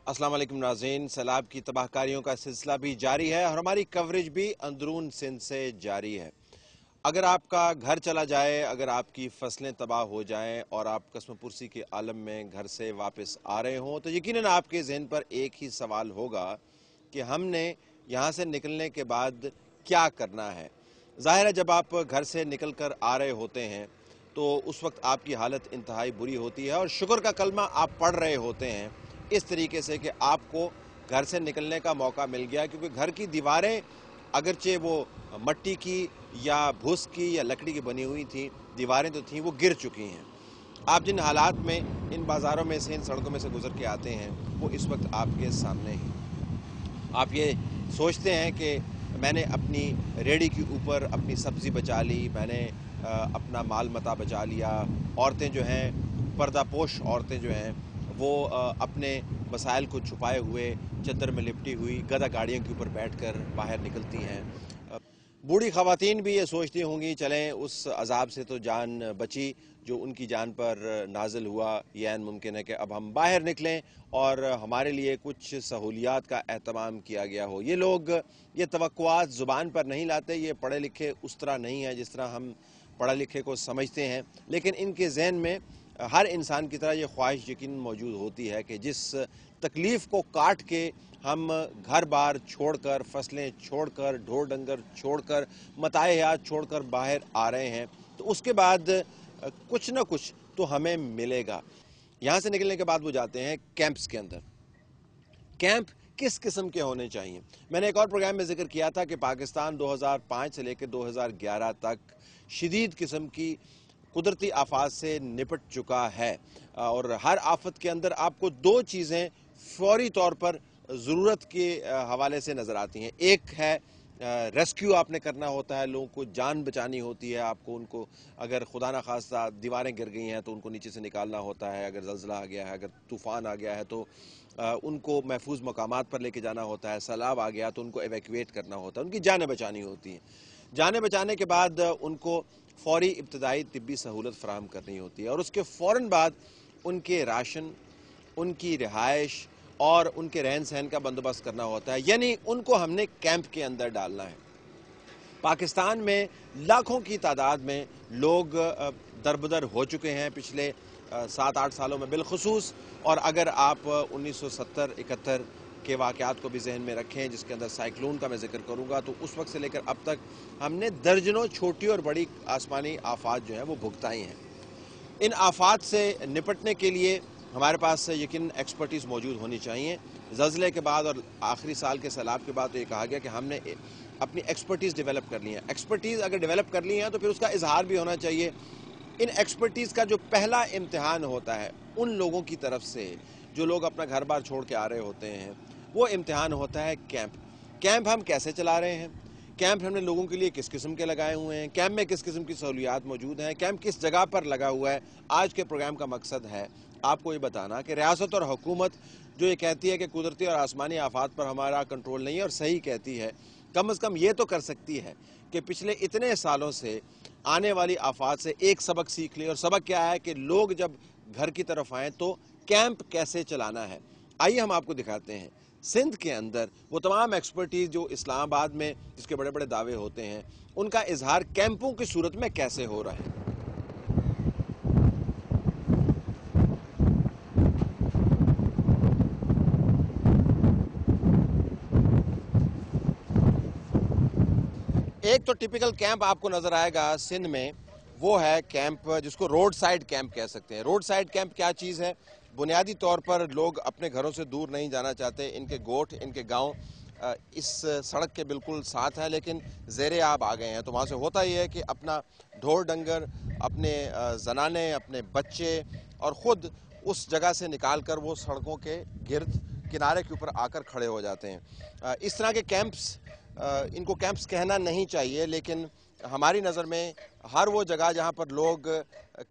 अस्सलाम वालेकुम नाज़रीन। सैलाब की तबाहकारियों का सिलसिला भी जारी है और हमारी कवरेज भी अंदरून सिंध से जारी है। अगर आपका घर चला जाए, अगर आपकी फसलें तबाह हो जाएं और आप कसम पुरसी के आलम में घर से वापस आ रहे हों तो यकीनन आपके ज़हन पर एक ही सवाल होगा कि हमने यहाँ से निकलने के बाद क्या करना है। ज़ाहिर है, जब आप घर से निकल कर आ रहे होते हैं तो उस वक्त आपकी हालत इंतहाई बुरी होती है और शुक्र का कलमा आप पढ़ रहे होते हैं इस तरीके से कि आपको घर से निकलने का मौका मिल गया, क्योंकि घर की दीवारें अगरचे वो मट्टी की या भूस की या लकड़ी की बनी हुई थी, दीवारें तो थीं वो गिर चुकी हैं। आप जिन हालात में इन बाज़ारों में से, इन सड़कों में से गुजर के आते हैं, वो इस वक्त आपके सामने हैं। आप ये सोचते हैं कि मैंने अपनी रेहड़ी के ऊपर अपनी सब्ज़ी बचा ली, मैंने अपना माल मता बचा लिया। औरतें जो हैं, पर्दापोश औरतें जो हैं, वो अपने मसाइल को छुपाए हुए चद्दर में लिपटी हुई गधा गाड़ियों के ऊपर बैठकर बाहर निकलती हैं। बूढ़ी ख़वातीन भी ये सोचती होंगी, चलें उस अज़ाब से तो जान बची जो उनकी जान पर नाज़िल हुआ, ये ऐन मुमकिन है कि अब हम बाहर निकलें और हमारे लिए कुछ सहूलियात का एहतमाम किया गया हो। ये लोग ये तवक्कुआत ज़ुबान पर नहीं लाते, ये पढ़े लिखे उस तरह नहीं है जिस तरह हम पढ़े लिखे को समझते हैं, लेकिन इनके जहन में हर इंसान की तरह ये ख्वाहिश यकीन मौजूद होती है कि जिस तकलीफ़ को काट के हम घर बार छोड़कर, फसलें छोड़कर, ढोर डंगर छोड़कर, मताए हयात छोड़कर बाहर आ रहे हैं, तो उसके बाद कुछ न कुछ तो हमें मिलेगा। यहाँ से निकलने के बाद वो जाते हैं कैंप्स के अंदर। कैंप किस किस्म के होने चाहिए? मैंने एक और प्रोग्राम में जिक्र किया था कि पाकिस्तान 2005 से लेकर 2011 तक शदीद किस्म की कुदरती आफात से निपट चुका है और हर आफत के अंदर आपको दो चीज़ें फौरी तौर पर ज़रूरत के हवाले से नज़र आती हैं। एक है रेस्क्यू आपने करना होता है, लोगों को जान बचानी होती है, आपको उनको अगर खुदा न खास्ता दीवारें गिर गई हैं तो उनको नीचे से निकालना होता है, अगर ज़लज़ला आ गया है, अगर तूफ़ान आ गया है तो उनको महफूज मकामात पर लेके जाना होता है, सैलाब आ गया तो उनको एवैक्यूएट करना होता है, उनकी जानें बचानी होती हैं। जानें बचाने के बाद उनको फ़ौरी इब्तदाई तिब्बी सहूलत फ़राहम करनी होती है और उसके फ़ौरन बाद उनके राशन, उनकी रिहाइश और उनके रहन सहन का बंदोबस्त करना होता है। यानी उनको हमने कैंप के अंदर डालना है। पाकिस्तान में लाखों की तादाद में लोग दरबदर हो चुके हैं पिछले 7-8 सालों में बिलखुसूस, और अगर आप 1970-71 के वाक़यात को भी जहन में रखें जिसके अंदर साइक्लोन का मैं जिक्र करूँगा, तो उस वक्त से लेकर अब तक हमने दर्जनों छोटी और बड़ी आसमानी आफात जो हैं वो भुगताई हैं। इन आफात से निपटने के लिए हमारे पास यकीन एक्सपर्टीज़ मौजूद होनी चाहिए। ज़लज़ले के बाद और आखिरी साल के सैलाब के बाद तो ये कहा गया कि हमने अपनी एक्सपर्टीज़ डेवलप कर ली है। एक्सपर्टीज़ अगर डेवलप कर ली है तो फिर उसका इजहार भी होना चाहिए। इन एक्सपर्टीज़ का जो पहला इम्तिहान होता है उन लोगों की तरफ से जो लोग अपना घर बार छोड़ के आ रहे होते हैं, वो इम्तिहान होता है कैंप। कैंप हम कैसे चला रहे हैं, कैंप हमने लोगों के लिए किस किस्म के लगाए हुए हैं, कैंप में किस किस्म की सहूलियात मौजूद हैं, कैंप किस जगह पर लगा हुआ है। आज के प्रोग्राम का मकसद है आपको ये बताना कि रियासत और हुकूमत जो ये कहती है कि कुदरती और आसमानी आफात पर हमारा कंट्रोल नहीं है, और सही कहती है, कम से कम ये तो कर सकती है कि पिछले इतने सालों से आने वाली आफात से एक सबक सीख ले। और सबक क्या है कि लोग जब घर की तरफ आएँ तो कैंप कैसे चलाना है। आइए हम आपको दिखाते हैं सिंध के अंदर वो तमाम एक्सपर्टीज़ जो इस्लामाबाद में जिसके बड़े बड़े दावे होते हैं, उनका इजहार कैंपों की सूरत में कैसे हो रहा है। एक तो टिपिकल कैंप आपको नजर आएगा सिंध में, वो है कैंप जिसको रोड साइड कैंप कह सकते हैं। रोड साइड कैंप क्या चीज़ है? बुनियादी तौर पर लोग अपने घरों से दूर नहीं जाना चाहते, इनके गोठ, इनके गांव इस सड़क के बिल्कुल साथ है, लेकिन ज़ेरे आब आ गए हैं। तो वहाँ से होता ही है कि अपना ढोर डंगर, अपने जनाने, अपने बच्चे और ख़ुद उस जगह से निकाल कर वो सड़कों के गिर्द किनारे के ऊपर आकर खड़े हो जाते हैं। इस तरह के कैंप्स, इनको कैंप्स कहना नहीं चाहिए, लेकिन हमारी नज़र में हर वो जगह जहाँ पर लोग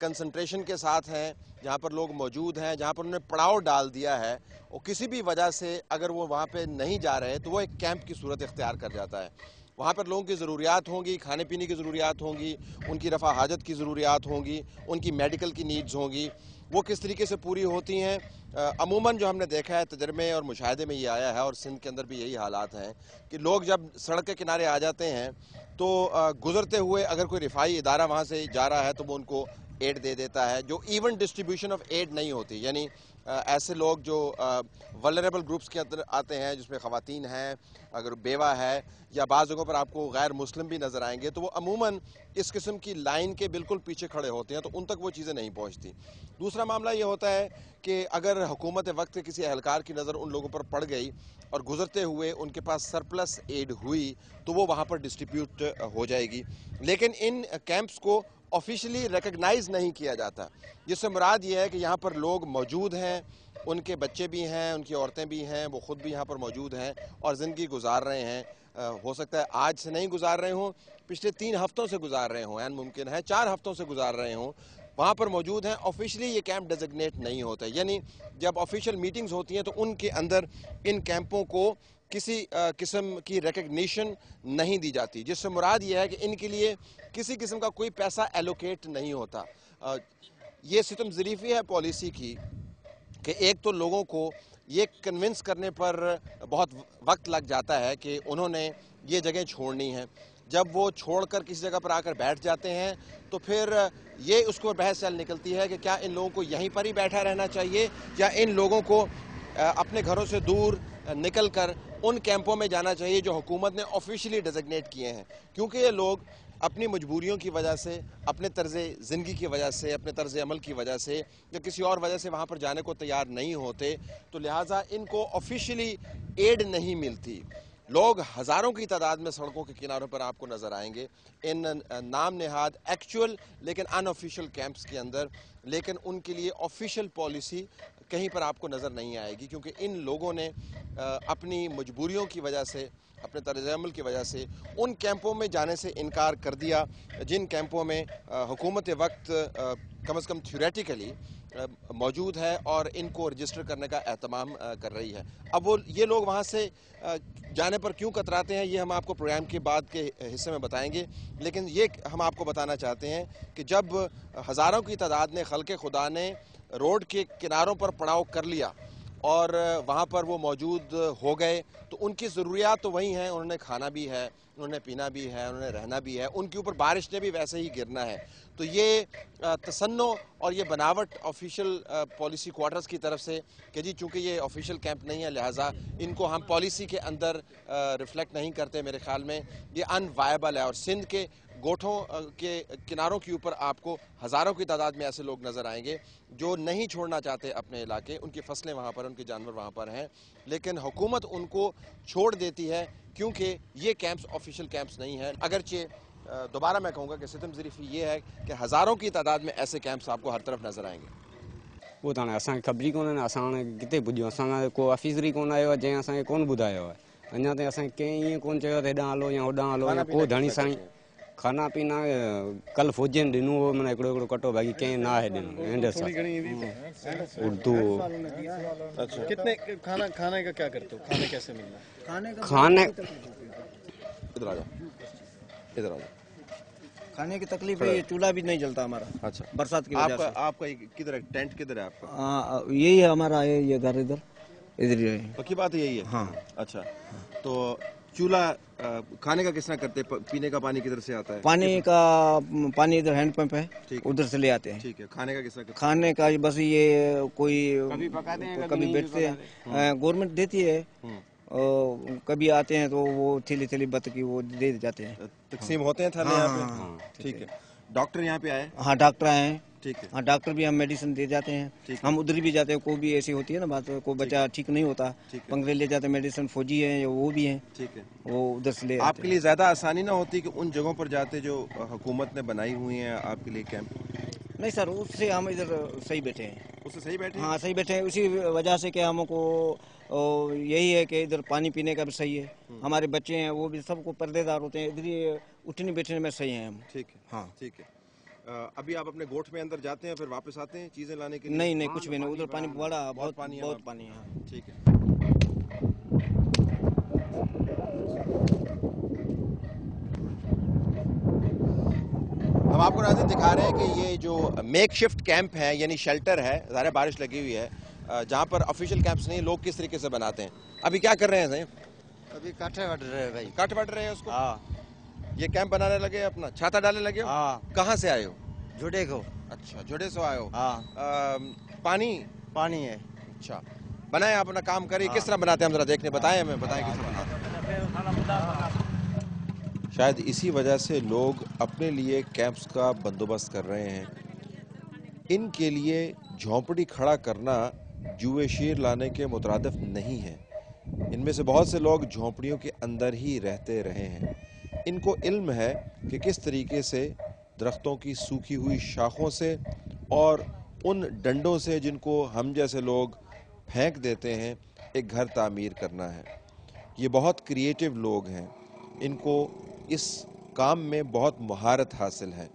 कंसंट्रेशन के साथ हैं, जहाँ पर लोग मौजूद हैं, जहाँ पर उन्होंने पड़ाव डाल दिया है, और किसी भी वजह से अगर वो वहाँ पे नहीं जा रहे तो वो एक कैंप की सूरत इख्तियार कर जाता है। वहाँ पर लोगों की ज़रूरियात होंगी, खाने पीने की ज़रूरियात होंगी, उनकी रफ़ा हाजत की ज़रूरियात होंगी, उनकी मेडिकल की नीड्स होंगी, वो किस तरीके से पूरी होती हैं। अमूमन जो हमने देखा है तजर्बे और मुशाहदे में ये आया है, और सिंध के अंदर भी यही हालात हैं कि लोग जब सड़क के किनारे आ जाते हैं तो गुजरते हुए अगर कोई रिफाई इदारा वहाँ से जा रहा है तो वो उनको एड दे देता है, जो इवन डिस्ट्रीब्यूशन ऑफ एड नहीं होती। यानी ऐसे लोग जो वल्नरेबल ग्रुप्स के अंदर आते हैं, जिसमें ख़वातीन हैं, अगर बेवा है, या बाज़ जगहों पर आपको गैर मुस्लिम भी नज़र आएंगे, तो वो अमूमन इस किस्म की लाइन के बिल्कुल पीछे खड़े होते हैं, तो उन तक वो चीज़ें नहीं पहुँचती। दूसरा मामला ये होता है कि अगर हुकूमत वक्त किसी एहलकार की नज़र उन लोगों पर पड़ गई और गुजरते हुए उनके पास सरप्लस एड हुई तो वो वहाँ पर डिस्ट्रीब्यूट हो जाएगी, लेकिन इन कैंप्स को ऑफिशियली रिकग्नाइज नहीं किया जाता, जिससे मुराद ये है कि यहाँ पर लोग मौजूद हैं, उनके बच्चे भी हैं, उनकी औरतें भी हैं, वो ख़ुद भी यहाँ पर मौजूद हैं और ज़िंदगी गुजार रहे हैं। हो सकता है आज से नहीं गुजार रहे हों, पिछले 3 हफ्तों से गुजार रहे हों, मुमकिन है 4 हफ्तों से गुजार रहे हों, वहाँ पर मौजूद हैं। ऑफिशियली ये कैंप डेजिग्नेट नहीं होता, यानी जब ऑफिशियल मीटिंग्स होती हैं तो उनके अंदर इन कैंपों को किसी किस्म की रिकग्निशन नहीं दी जाती, जिससे मुराद ये है कि इनके लिए किसी किस्म का कोई पैसा एलोकेट नहीं होता। ये सितम ज़रीफ़ी है पॉलिसी की कि एक तो लोगों को ये कन्विंस करने पर बहुत वक्त लग जाता है कि उन्होंने ये जगह छोड़नी है। जब वो छोड़कर किसी जगह पर आकर बैठ जाते हैं तो फिर ये उसको बहस चल निकलती है कि क्या इन लोगों को यहीं पर ही बैठा रहना चाहिए या इन लोगों को अपने घरों से दूर निकल कर उन कैंपों में जाना चाहिए जो हुकूमत ने ऑफिशियली डेजिग्नेट किए हैं। क्योंकि ये लोग अपनी मजबूरियों की वजह से, अपने तर्ज़ ज़िंदगी की वजह से, अपने तर्ज़ अमल की वजह से या किसी और वजह से वहाँ पर जाने को तैयार नहीं होते, तो लिहाजा इनको ऑफिशियली एड नहीं मिलती। लोग हज़ारों की तादाद में सड़कों के किनारों पर आपको नज़र आएंगे इन नाम नेहाद एक्चुअल लेकिन अनऑफिशियल कैंप्स के अंदर, लेकिन उनके लिए ऑफिशियल पॉलिसी कहीं पर आपको नज़र नहीं आएगी, क्योंकि इन लोगों ने अपनी मजबूरियों की वजह से, अपने तर्ज़ अमल की वजह से उन कैंपों में जाने से इनकार कर दिया जिन कैंपों में हुकूमत वक्त कम अज़ कम थ्योरेटिकली मौजूद है और इनको रजिस्टर करने का एहतमाम कर रही है। अब वो ये लोग वहाँ से जाने पर क्यों कतराते हैं ये हम आपको प्रोग्राम के बाद के हिस्से में बताएंगे, लेकिन ये हम आपको बताना चाहते हैं कि जब हज़ारों की तादाद में खल्क़े खुदा ने रोड के किनारों पर पड़ाव कर लिया और वहाँ पर वो मौजूद हो गए, तो उनकी ज़रूरियात तो वही हैं, उन्होंने खाना भी है, उन्होंने पीना भी है, उन्होंने रहना भी है, उनके ऊपर बारिश ने भी वैसे ही गिरना है। तो ये तसन्नो और ये बनावट ऑफिशियल पॉलिसी क्वार्टर्स की तरफ से कि जी चूँकि ये ऑफिशियल कैंप नहीं है लिहाजा इनको हम पॉलिसी के अंदर रिफ्लेक्ट नहीं करते, मेरे ख्याल में ये अनवायबल है। और सिंध के गोठों के किनारों के ऊपर आपको हज़ारों की तादाद में ऐसे लोग नज़र आएंगे जो नहीं छोड़ना चाहते अपने इलाके, उनकी फसलें वहाँ पर, उनके जानवर वहाँ पर हैं, लेकिन हुकूमत उनको छोड़ देती है क्योंकि ये कैंप्स ऑफिशियल कैंप्स नहीं हैं। अगरचे दोबारा मैं कहूँगा कि सितम ज़रीफ़ी ये है कि हज़ारों की तादाद में ऐसे कैंप्स आपको हर तरफ नज़र आएंगे। वो तो असांखे ख़बर ई कोन्हे न असां हाणे किथे पुॼूं, असां को ऑफिसर ई कोन आयो आहे जंहिं असांखे कोन ॿुधायो आहे। अञा ताईं असांखे कंहिं ईअं कोन चयो त हेॾां हलो या होॾां हलो या को धणी साईं खाना पीना कल फौजियुनि ॾिनो हो, माना हिकिड़ो कटो बाक़ी कंहिं ना आहे ॾिनो एंड उर्दू। अच्छा, कितने खाने का क्या करते हो, खाने कैसे मिलना? खाने इधर आ जाओ, इधर आ जाओ। खाने की तकलीफ है, ये चूल्हा भी नहीं जलता हमारा। अच्छा, बरसात की वजह से। आपका किधर है टेंट, किधर है आपका? यही है हमारा, ये घर इधर ही है। पक्की बात यही है? हाँ। अच्छा, तो चूल्हा खाने का किस तरह करते हैं? पीने का पानी किधर से आता है? पानी इधर हैंड पंप है, उधर से ले आते हैं। ठीक है। खाने का किस तरह? खाने का बस ये कोई कभी पकाते हैं, कभी बेचते हैं, गवर्नमेंट देती है, और कभी आते हैं तो वो थैली बत की वो दे जाते हैं, तकसीम होते हैं थाले यहाँ पे। ठीक है। डॉक्टर यहाँ पे आए? हाँ, डॉक्टर आए हैं। ठीक है। हाँ, डॉक्टर भी हम मेडिसिन दे जाते हैं, हम उधर भी जाते हैं। कोई भी ऐसी होती है ना बात, कोई बच्चा ठीक नहीं होता, पंगरे ले जाते हैं मेडिसिन। फौजी है वो भी हैं, ठीक है, वो उधर से ले। आपके लिए ज्यादा आसानी ना होती कि उन जगहों पर जाते जो हुकूमत ने बनाई हुई हैं आपके लिए कैंप? नहीं सर, उससे हम इधर सही बैठे हैं। उससे सही बैठे? हाँ, सही बैठे हैं। उसी वजह से कि हमको यही है कि इधर पानी पीने का भी सही है, हमारे बच्चे हैं वो भी सबको पर्देदार होते हैं, इधर ही उठने बैठने में सही हैं हम। ठीक है। हाँ, ठीक है। अभी आप अपने गोठ में अंदर जाते हैं फिर वापस आते हैं चीजें लाने के लिए? नहीं कुछ भी नहीं, उधर पानी बड़ा बहुत पानी है। ठीक है। अब आप आपको नाज़रीन दिखा रहे हैं कि ये जो मेक शिफ्ट कैंप है यानी शेल्टर है, ज़ाहिर बारिश लगी हुई है, जहाँ पर ऑफिशियल कैंप्स नहीं, लोग किस तरीके से बनाते हैं। अभी क्या कर रहे हैं साहब? अभी काठे बढ़ रहे हैं भाई। काट बढ़ रहे हैं उसको। हाँ ये कैंप बनाने लगे, अपना छाता डालने लगे हो? हाँ कहाँ से आए हो? जुड़े को। अच्छा, जुड़े से आए हो। हाँ पानी पानी है। अच्छा बनाए, आप अपना काम करिए। किस तरह बनाते हैं हम जरा देखने, बताएं हमें, बताएं किस तरह बनाते हैं। शायद इसी वजह से लोग अपने लिए कैंप्स का बंदोबस्त कर रहे हैं। इनके लिए झोंपड़ी खड़ा करना जुए शेर लाने के मुतरादिफ नहीं है। इनमें से बहुत से लोग झोंपड़ियों के अंदर ही रहते रहे हैं। इनको इल्म है कि किस तरीके से दरख्तों की सूखी हुई शाखों से और उन डंडों से जिनको हम जैसे लोग फेंक देते हैं एक घर तामीर करना है। ये बहुत क्रिएटिव लोग हैं, इनको इस काम में बहुत महारत हासिल है।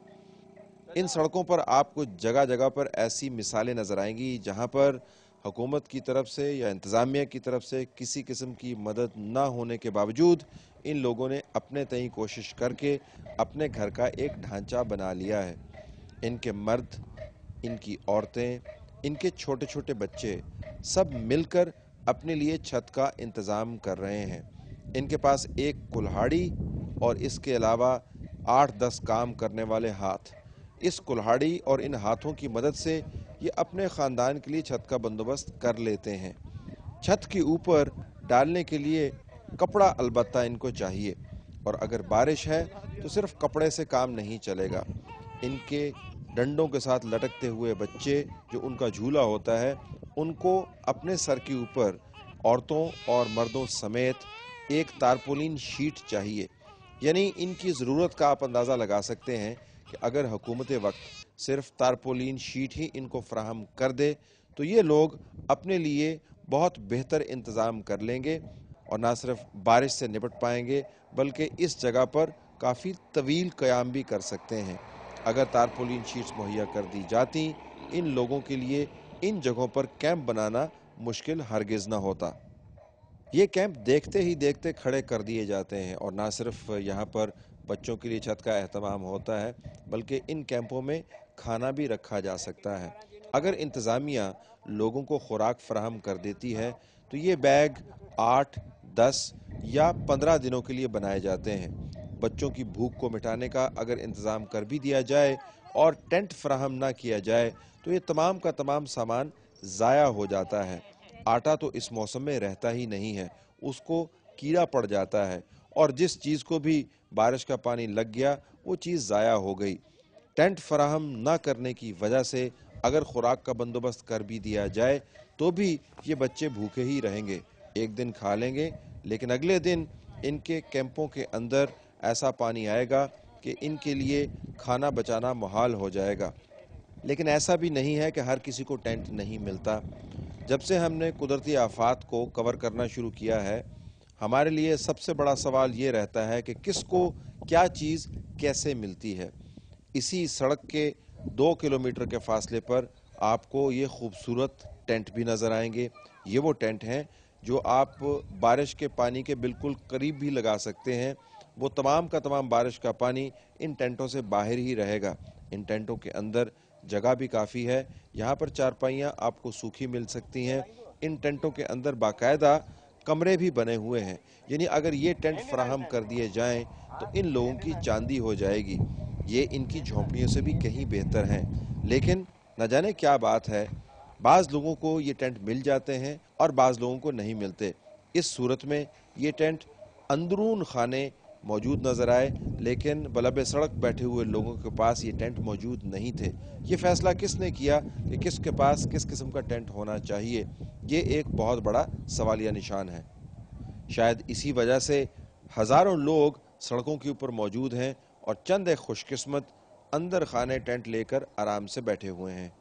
इन सड़कों पर आपको जगह जगह पर ऐसी मिसालें नज़र आएंगी जहां पर हुकूमत की तरफ से या इंतज़ामिया की तरफ से किसी किस्म की मदद ना होने के बावजूद इन लोगों ने अपने तय कोशिश करके अपने घर का एक ढांचा बना लिया है। इनके मर्द, इनकी औरतें, इनके छोटे छोटे बच्चे सब मिलकर अपने लिए छत का इंतज़ाम कर रहे हैं। इनके पास एक कुल्हाड़ी और इसके अलावा 8-10 काम करने वाले हाथ। इस कुल्हाड़ी और इन हाथों की मदद से ये अपने ख़ानदान के लिए छत का बंदोबस्त कर लेते हैं। छत के ऊपर डालने के लिए कपड़ा अलबत्ता इनको चाहिए, और अगर बारिश है तो सिर्फ कपड़े से काम नहीं चलेगा। इनके डंडों के साथ लटकते हुए बच्चे, जो उनका झूला होता है, उनको अपने सर के ऊपर औरतों और मर्दों समेत एक तारपोलिन शीट चाहिए। यानी इनकी ज़रूरत का आप अंदाज़ा लगा सकते हैं कि अगर हुकूमत वक्त सिर्फ तारपोलिन शीट ही इनको फराहम कर दे तो ये लोग अपने लिए बहुत बेहतर इंतज़ाम कर लेंगे और ना सिर्फ बारिश से निपट पाएंगे बल्कि इस जगह पर काफ़ी तवील क़याम भी कर सकते हैं। अगर तारपोलिन शीट्स मुहैया कर दी जाती, इन लोगों के लिए इन जगहों पर कैंप बनाना मुश्किल हरगिज़ ना होता। ये कैंप देखते ही देखते खड़े कर दिए जाते हैं, और ना सिर्फ यहाँ पर बच्चों के लिए छत का एहतमाम होता है बल्कि इन कैंपों में खाना भी रखा जा सकता है। अगर इंतज़ामिया लोगों को खुराक फराहम कर देती है तो ये बैग 8, 10 या 15 दिनों के लिए बनाए जाते हैं। बच्चों की भूख को मिटाने का अगर इंतज़ाम कर भी दिया जाए और टेंट फराहम ना किया जाए तो ये तमाम का तमाम सामान ज़ाया हो जाता है। आटा तो इस मौसम में रहता ही नहीं है, उसको कीड़ा पड़ जाता है, और जिस चीज़ को भी बारिश का पानी लग गया वो चीज़ ज़ाया हो गई। टेंट फराहम ना करने की वजह से अगर खुराक का बंदोबस्त कर भी दिया जाए तो भी ये बच्चे भूखे ही रहेंगे। एक दिन खा लेंगे लेकिन अगले दिन इनके कैंपों के अंदर ऐसा पानी आएगा कि इनके लिए खाना बचाना मुहाल हो जाएगा। लेकिन ऐसा भी नहीं है कि हर किसी को टेंट नहीं मिलता। जब से हमने कुदरती आफात को कवर करना शुरू किया है, हमारे लिए सबसे बड़ा सवाल ये रहता है कि किसको क्या चीज़ कैसे मिलती है। इसी सड़क के 2 किलोमीटर के फासले पर आपको ये खूबसूरत टेंट भी नज़र आएंगे। ये वो टेंट हैं जो आप बारिश के पानी के बिल्कुल करीब भी लगा सकते हैं। वो तमाम का तमाम बारिश का पानी इन टेंटों से बाहर ही रहेगा। इन टेंटों के अंदर जगह भी काफ़ी है। यहाँ पर चारपाइयाँ आपको सूखी मिल सकती हैं। इन टेंटों के अंदर बाकायदा कमरे भी बने हुए हैं। यानी अगर ये टेंट फराहम कर दिए जाएं तो इन लोगों की चांदी हो जाएगी। ये इनकी झोंपड़ियों से भी कहीं बेहतर हैं। लेकिन न जाने क्या बात है, बाज़ लोगों को ये टेंट मिल जाते हैं और बाज़ लोगों को नहीं मिलते। इस सूरत में ये टेंट अंदरून खाने मौजूद नज़र आए, लेकिन बलबे सड़क बैठे हुए लोगों के पास ये टेंट मौजूद नहीं थे। ये फैसला किसने किया कि किसके पास किस किस्म का टेंट होना चाहिए, ये एक बहुत बड़ा सवालिया निशान है। शायद इसी वजह से हज़ारों लोग सड़कों के ऊपर मौजूद हैं और चंद एक खुशकिस्मत अंदर खाने टेंट लेकर आराम से बैठे हुए हैं।